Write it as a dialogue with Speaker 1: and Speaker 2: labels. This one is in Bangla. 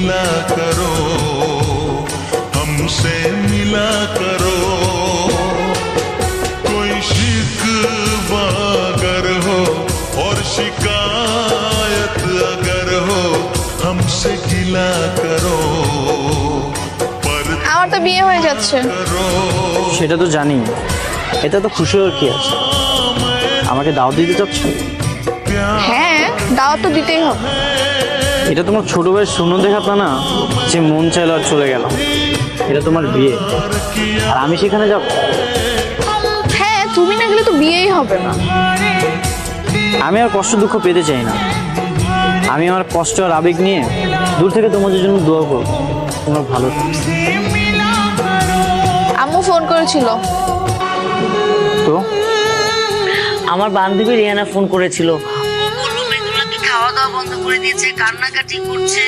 Speaker 1: गिला करो, हमसे मिला करो, कोई शिकवा अगर हो और शिकायत अगर हो, हमसे गिला करो, पर
Speaker 2: আমার তো বিয়ে হয়ে যাচ্ছে।
Speaker 3: সেটা তো জানি, এটা তো খুশি হওয়ার কি আছে? আমাকে দাওয়াত দিতে চাচ্ছ?
Speaker 2: হ্যাঁ, দাওয়াত তো দিতেই হবে।
Speaker 3: এটা তোমার ছোট ভাইয়ের শূন্য দেখাতা না, যে মন চাইলো আর চলে গেল। এটা তোমার বিয়ে, আর আমি সেখানে যাব?
Speaker 2: হ্যাঁ, তুমি না গেলে তো বিয়েই হবে না।
Speaker 3: আমি আর কষ্ট দুঃখ পেতে চাই না। আমি আমার কষ্ট আর আবেগ নিয়ে দূর থেকে তোমাদের জন্য দোয়া করব, তোমার ভালো থাকো।
Speaker 2: আম্মু ফোন করেছিল।
Speaker 3: তো
Speaker 4: আমার বান্ধবী রিয়ানা ফোন করেছিল, ও বলল মেঘলা কি খাওয়া দাওয়া বন্ধ করে দিয়েছে, কান্নাকাটি করছে।